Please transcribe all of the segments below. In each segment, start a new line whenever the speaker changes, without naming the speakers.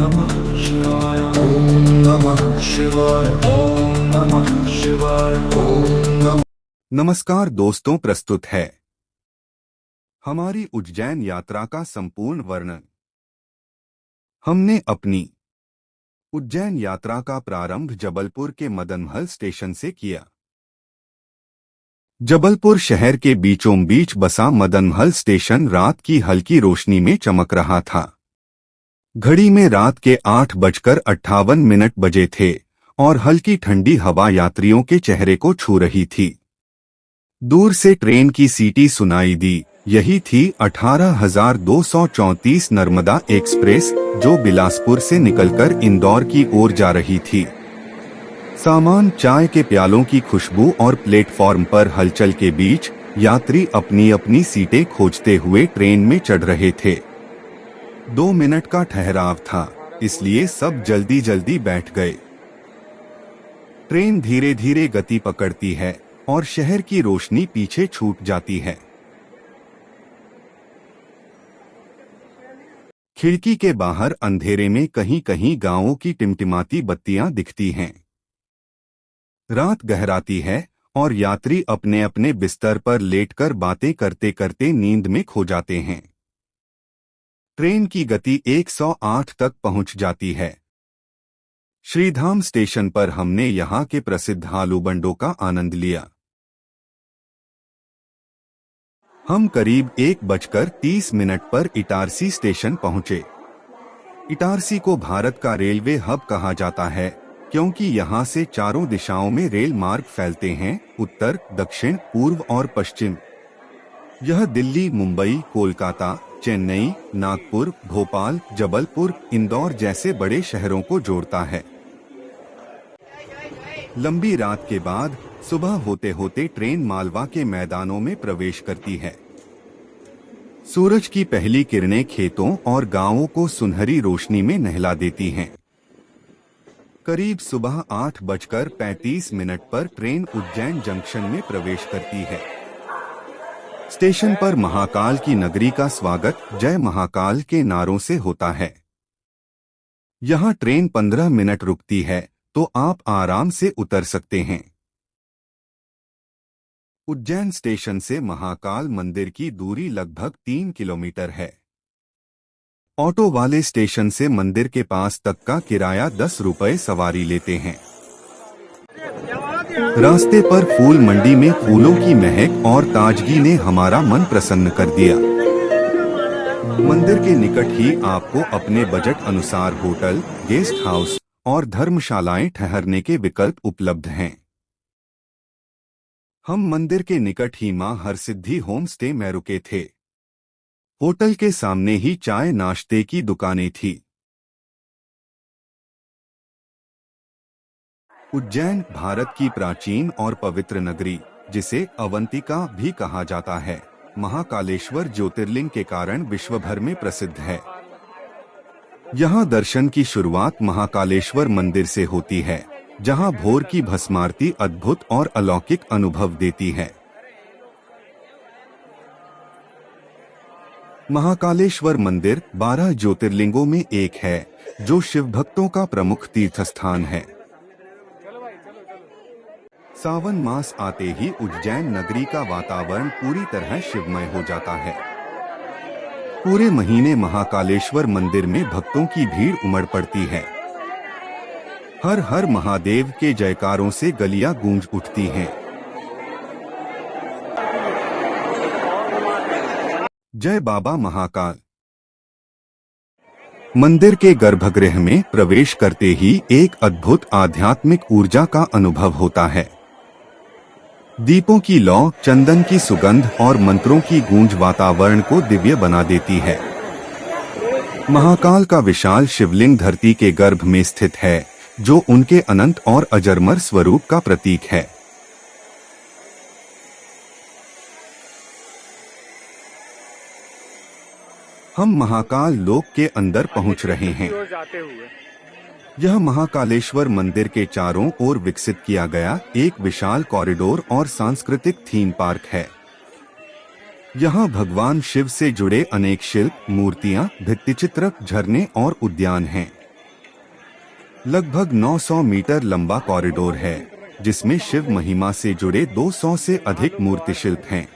नमः शिवाय ओम नमः शिवाय ओम नमः शिवाय ओम नमः।
नमस्कार दोस्तों, प्रस्तुत है हमारी उज्जैन यात्रा का संपूर्ण वर्णन। हमने अपनी उज्जैन यात्रा का प्रारंभ जबलपुर के मदनमहल स्टेशन से किया। जबलपुर शहर के बीचों बीच बसा मदनमहल स्टेशन रात की हल्की रोशनी में चमक रहा था। घड़ी में रात के 8:58 बजे थे और हल्की ठंडी हवा यात्रियों के चेहरे को छू रही थी। दूर से ट्रेन की सीटी सुनाई दी। यही थी 18,234 नर्मदा एक्सप्रेस, जो बिलासपुर से निकलकर इंदौर की ओर जा रही थी। सामान, चाय के प्यालों की खुशबू और प्लेटफॉर्म पर हलचल के बीच यात्री अपनी अपनी सीटें खोजते हुए ट्रेन में चढ़ रहे थे। 2 मिनट का ठहराव था, इसलिए सब जल्दी जल्दी बैठ गए। ट्रेन धीरे धीरे गति पकड़ती है और शहर की रोशनी पीछे छूट जाती है। खिड़की के बाहर अंधेरे में कहीं कहीं गांवों की टिमटिमाती बत्तियां दिखती हैं। रात गहराती है और यात्री अपने अपने बिस्तर पर लेटकर बातें करते करते नींद में खो जाते हैं। ट्रेन की गति 108 तक पहुंच जाती है। श्रीधाम स्टेशन पर हमने यहां के प्रसिद्ध आलू बंडों का आनंद लिया। हम करीब 1:30 पर इटारसी स्टेशन पहुंचे। इटारसी को भारत का रेलवे हब कहा जाता है, क्योंकि यहां से चारों दिशाओं में रेल मार्ग फैलते हैं, उत्तर, दक्षिण, पूर्व और पश्चिम। यह दिल्ली, मुंबई, कोलकाता, चेन्नई, नागपुर, भोपाल, जबलपुर, इंदौर जैसे बड़े शहरों को जोड़ता है। लंबी रात के बाद सुबह होते होते ट्रेन मालवा के मैदानों में प्रवेश करती है। सूरज की पहली किरणें खेतों और गांवों को सुनहरी रोशनी में नहला देती हैं। करीब सुबह 8:35 पर ट्रेन उज्जैन जंक्शन में प्रवेश करती है। स्टेशन पर महाकाल की नगरी का स्वागत जय महाकाल के नारों से होता है। यहाँ ट्रेन 15 मिनट रुकती है, तो आप आराम से उतर सकते हैं। उज्जैन स्टेशन से महाकाल मंदिर की दूरी लगभग 3 किलोमीटर है। ऑटो वाले स्टेशन से मंदिर के पास तक का किराया 10 रुपए सवारी लेते हैं। रास्ते पर फूल मंडी में फूलों की महक और ताजगी ने हमारा मन प्रसन्न कर दिया। मंदिर के निकट ही आपको अपने बजट अनुसार होटल, गेस्ट हाउस और धर्मशालाएं ठहरने के विकल्प उपलब्ध हैं। हम मंदिर के निकट ही मां हरसिद्धि होम स्टे में रुके थे। होटल के सामने ही चाय नाश्ते की दुकानें थी। उज्जैन भारत की प्राचीन और पवित्र नगरी, जिसे अवंतिका भी कहा जाता है, महाकालेश्वर ज्योतिर्लिंग के कारण विश्व भर में प्रसिद्ध है। यहाँ दर्शन की शुरुआत महाकालेश्वर मंदिर से होती है, जहाँ भोर की भस्मारती अद्भुत और अलौकिक अनुभव देती है। महाकालेश्वर मंदिर 12 ज्योतिर्लिंगों में एक है, जो शिव भक्तों का प्रमुख तीर्थस्थान है। सावन मास आते ही उज्जैन नगरी का वातावरण पूरी तरह शिवमय हो जाता है। पूरे महीने महाकालेश्वर मंदिर में भक्तों की भीड़ उमड़ पड़ती है। हर हर महादेव के जयकारों से गलियां गूंज उठती हैं। जय बाबा महाकाल। मंदिर के गर्भगृह में प्रवेश करते ही एक अद्भुत आध्यात्मिक ऊर्जा का अनुभव होता है। दीपों की लौ, चंदन की सुगंध और मंत्रों की गूंज वातावरण को दिव्य बना देती है। महाकाल का विशाल शिवलिंग धरती के गर्भ में स्थित है, जो उनके अनंत और अजरमर स्वरूप का प्रतीक है। हम महाकाल लोक के अंदर पहुंच रहे हैं। यह महाकालेश्वर मंदिर के चारों ओर विकसित किया गया एक विशाल कॉरिडोर और सांस्कृतिक थीम पार्क है। यहाँ भगवान शिव से जुड़े अनेक शिल्प, मूर्तियाँ, भित्तिचित्र, झरने और उद्यान हैं। लगभग 900 मीटर लंबा कॉरिडोर है, जिसमें शिव महिमा से जुड़े 200 से अधिक मूर्तिशिल्प हैं।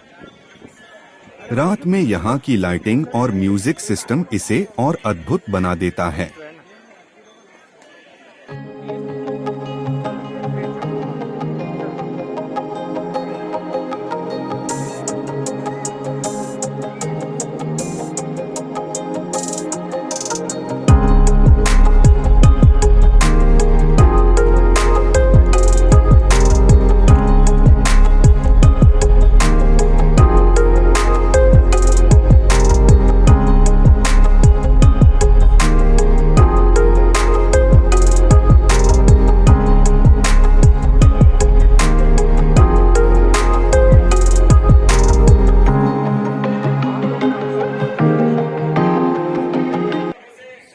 रात में यहाँ की लाइटिंग और म्यूजिक सिस्टम इसे और अद्भुत बना देता है।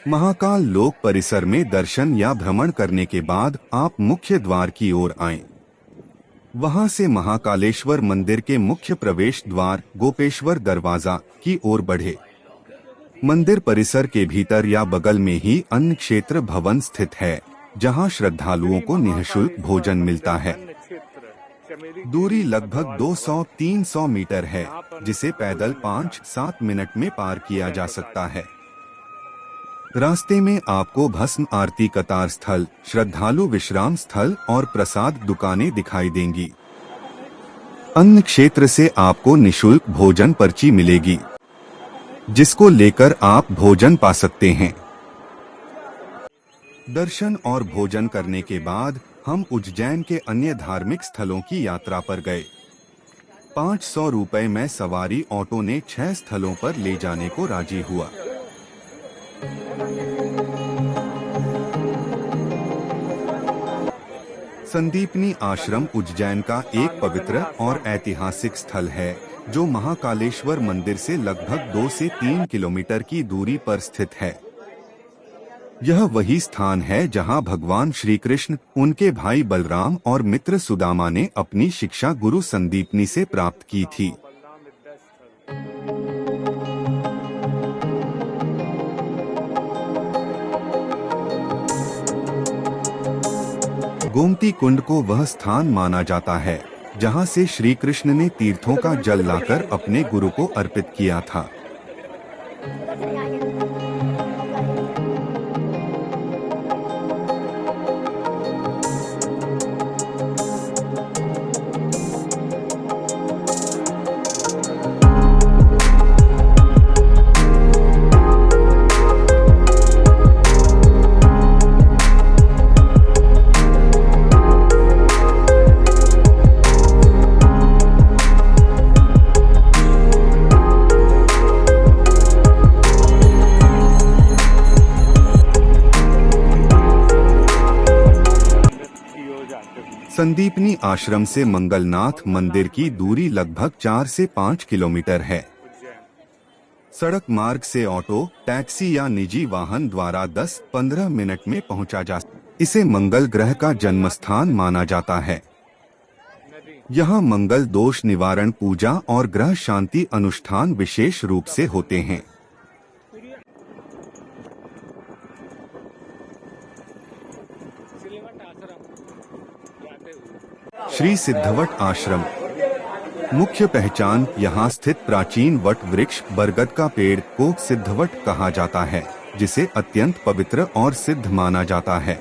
महाकाल लोक परिसर में दर्शन या भ्रमण करने के बाद आप मुख्य द्वार की ओर आएं। वहां से महाकालेश्वर मंदिर के मुख्य प्रवेश द्वार गोपेश्वर दरवाजा की ओर बढ़े। मंदिर परिसर के भीतर या बगल में ही अन्न क्षेत्र भवन स्थित है, जहां श्रद्धालुओं को निःशुल्क भोजन मिलता है। दूरी लगभग 200-300 मीटर है, जिसे पैदल 5-7 मिनट में पार किया जा सकता है। रास्ते में आपको भस्म आरती कतार स्थल, श्रद्धालु विश्राम स्थल और प्रसाद दुकानें दिखाई देंगी। अन्न क्षेत्र से आपको निःशुल्क भोजन पर्ची मिलेगी, जिसको लेकर आप भोजन पा सकते हैं। दर्शन और भोजन करने के बाद हम उज्जैन के अन्य धार्मिक स्थलों की यात्रा पर गए। 500 रुपए में सवारी ऑटो ने 6 स्थलों पर ले जाने को राजी हुआ। संदीपनी आश्रम उज्जैन का एक पवित्र और ऐतिहासिक स्थल है, जो महाकालेश्वर मंदिर से लगभग 2 से 3 किलोमीटर की दूरी पर स्थित है। यह वही स्थान है जहां भगवान श्री कृष्ण, उनके भाई बलराम और मित्र सुदामा ने अपनी शिक्षा गुरु संदीपनी से प्राप्त की थी। गोमती कुंड को वह स्थान माना जाता है जहां से श्री कृष्ण ने तीर्थों का जल लाकर अपने गुरु को अर्पित किया था। संदीपनी आश्रम से मंगलनाथ मंदिर की दूरी लगभग 4 से 5 किलोमीटर है। सड़क मार्ग से ऑटो, टैक्सी या निजी वाहन द्वारा 10-15 मिनट में पहुंचा जा सकता है। इसे मंगल ग्रह का जन्म स्थान माना जाता है। यहाँ मंगल दोष निवारण पूजा और ग्रह शांति अनुष्ठान विशेष रूप से होते हैं। श्री सिद्धवट आश्रम मुख्य पहचान, यहाँ स्थित प्राचीन वट वृक्ष बरगद का पेड़ को सिद्धवट कहा जाता है, जिसे अत्यंत पवित्र और सिद्ध माना जाता है।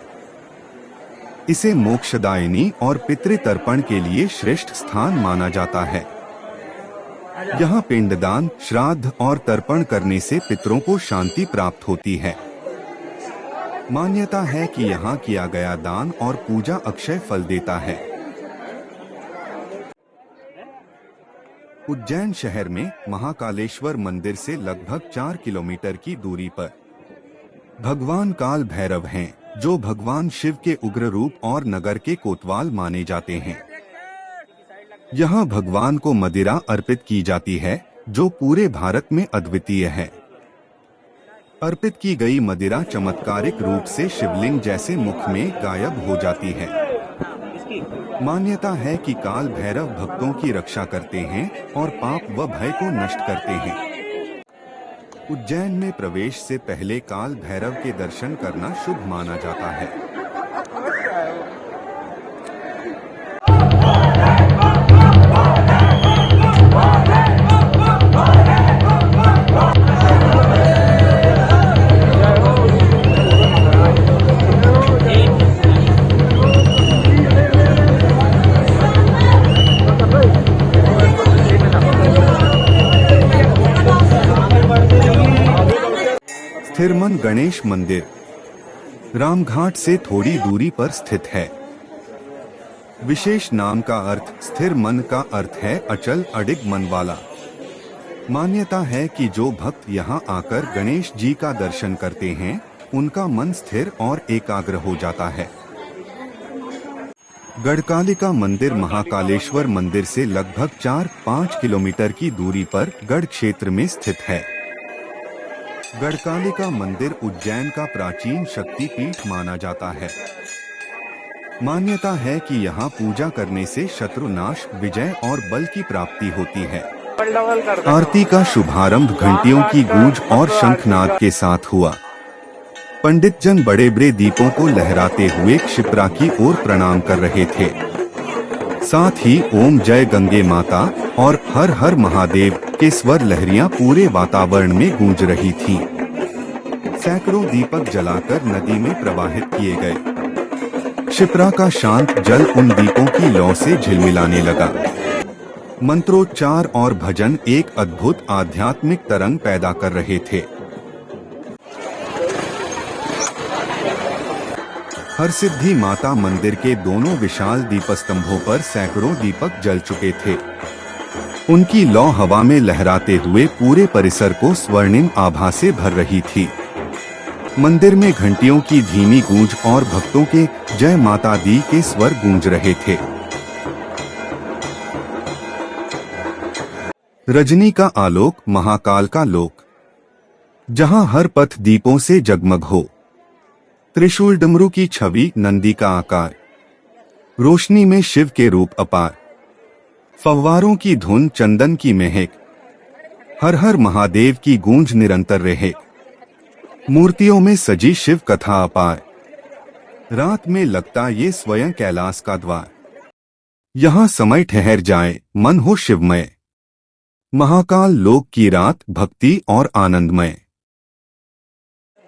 इसे मोक्षदायिनी और पितृतर्पण के लिए श्रेष्ठ स्थान माना जाता है। यहाँ पिंडदान, श्राद्ध और तर्पण करने से पितरों को शांति प्राप्त होती है। मान्यता है कि यहाँ किया गया दान और पूजा अक्षय फल देता है। उज्जैन शहर में महाकालेश्वर मंदिर से लगभग 4 किलोमीटर की दूरी पर भगवान काल भैरव हैं, जो भगवान शिव के उग्र रूप और नगर के कोतवाल माने जाते हैं। यहाँ भगवान को मदिरा अर्पित की जाती है, जो पूरे भारत में अद्वितीय है। अर्पित की गई मदिरा चमत्कारिक रूप से शिवलिंग जैसे मुख में गायब हो जाती है। मान्यता है कि काल भैरव भक्तों की रक्षा करते हैं और पाप व भय को नष्ट करते हैं। उज्जैन में प्रवेश से पहले काल भैरव के दर्शन करना शुभ माना जाता है। स्थिरमन गणेश मंदिर रामघाट से थोड़ी दूरी पर स्थित है। विशेष नाम का अर्थ स्थिर मन का अर्थ है अचल अडिग मन वाला। मान्यता है कि जो भक्त यहाँ आकर गणेश जी का दर्शन करते हैं उनका मन स्थिर और एकाग्र हो जाता है। गढ़कालिका मंदिर महाकालेश्वर मंदिर से लगभग 4-5 किलोमीटर की दूरी पर गढ़ क्षेत्र में स्थित है। गढ़कालिका मंदिर उज्जैन का प्राचीन शक्ति पीठ माना जाता है। मान्यता है कि यहाँ पूजा करने से शत्रुनाश, विजय और बल की प्राप्ति होती है। आरती का शुभारंभ घंटियों की गूंज और शंखनाद के साथ हुआ। पंडित जन बड़े बड़े दीपों को लहराते हुए क्षिप्रा की ओर प्रणाम कर रहे थे। साथ ही ओम जय गंगे माता और हर हर महादेव के स्वर लहरियां पूरे वातावरण में गूंज रही थीं। सैकड़ों दीपक जलाकर नदी में प्रवाहित किए गए। क्षिप्रा का शांत जल उन दीपों की लौ से झिलमिलाने लगा। मंत्रोच्चार और भजन एक अद्भुत आध्यात्मिक तरंग पैदा कर रहे थे। हरसिद्धि माता मंदिर के दोनों विशाल दीपस्तंभों पर सैकड़ों दीपक जल चुके थे। उनकी लौ हवा में लहराते हुए पूरे परिसर को स्वर्णिम आभा से भर रही थी। मंदिर में घंटियों की धीमी गूंज और भक्तों के जय माता दी के स्वर गूंज रहे थे। रजनी का आलोक, महाकाल का लोक, जहां हर पथ दीपों से जगमग हो। त्रिशूल डमरू की छवि, नंदी का आकार, रोशनी में शिव के रूप अपार, फव्वारों की धुन, चंदन की महक, हर हर महादेव की गूंज निरंतर रहे। मूर्तियों में सजी शिव कथा अपार, रात में लगता ये स्वयं कैलाश का द्वार। यहाँ समय ठहर जाए, मन हो शिवमय, महाकाल लोक की रात भक्ति और आनंदमय।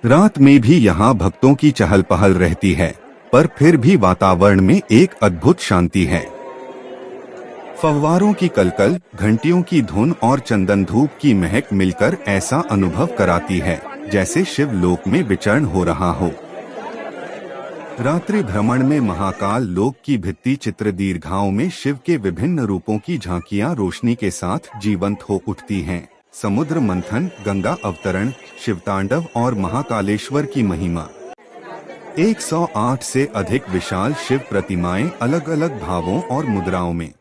रात में भी यहाँ भक्तों की चहल पहल रहती है, पर फिर भी वातावरण में एक अद्भुत शांति है। फव्वारों की कलकल, घंटियों की धुन और चंदन धूप की महक मिलकर ऐसा अनुभव कराती है जैसे शिव लोक में विचरण हो रहा हो। रात्रि भ्रमण में महाकाल लोक की भित्ति चित्र दीर्घाओं में शिव के विभिन्न रूपों की झांकियां रोशनी के साथ जीवंत हो उठती हैं। समुद्र मंथन, गंगा अवतरण, शिवतांडव और महाकालेश्वर की महिमा। 108 से अधिक विशाल शिव प्रतिमाएं अलग अलग भावों और मुद्राओं में।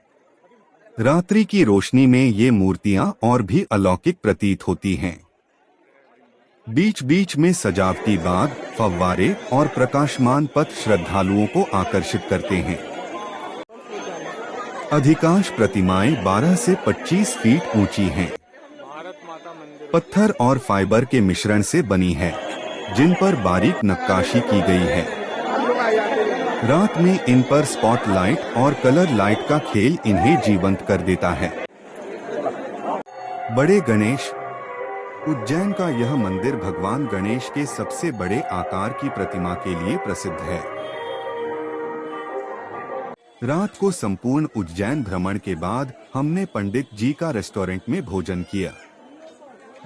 रात्रि की रोशनी में ये मूर्तियां और भी अलौकिक प्रतीत होती हैं। बीच बीच में सजावटी बाग, फव्वारे और प्रकाशमान पथ श्रद्धालुओं को आकर्षित करते हैं। अधिकांश प्रतिमाएं 12 से 25 फीट ऊंची हैं। पत्थर और फाइबर के मिश्रण से बनी है, जिन पर बारीक नक्काशी की गई है। रात में इन पर स्पॉटलाइट और कलर लाइट का खेल इन्हें जीवंत कर देता है। बड़े गणेश। उज्जैन का यह मंदिर भगवान गणेश के सबसे बड़े आकार की प्रतिमा के लिए प्रसिद्ध है। रात को संपूर्ण उज्जैन भ्रमण के बाद हमने पंडित जी का रेस्टोरेंट में भोजन किया,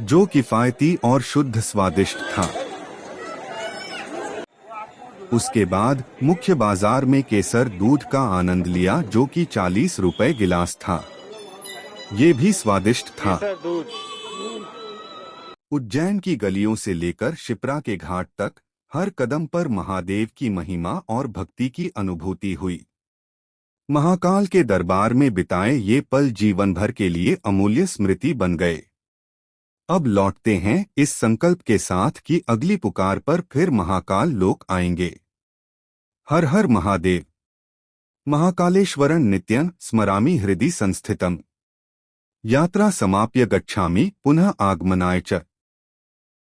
जो किफायती और शुद्ध स्वादिष्ट था। उसके बाद मुख्य बाजार में केसर दूध का आनंद लिया, जो कि 40 रुपए गिलास था। ये भी स्वादिष्ट था। उज्जैन की गलियों से लेकर शिप्रा के घाट तक हर कदम पर महादेव की महिमा और भक्ति की अनुभूति हुई। महाकाल के दरबार में बिताए ये पल जीवन भर के लिए अमूल्य स्मृति बन गए। अब लौटते हैं इस संकल्प के साथ कि अगली पुकार पर फिर महाकाल लोक आएंगे। हर हर महादेव। महाकालेश्वरं नित्यं स्मरामि हृदि संस्थितम्। यात्रा समाप्य गच्छामि पुनः आगमनाय च।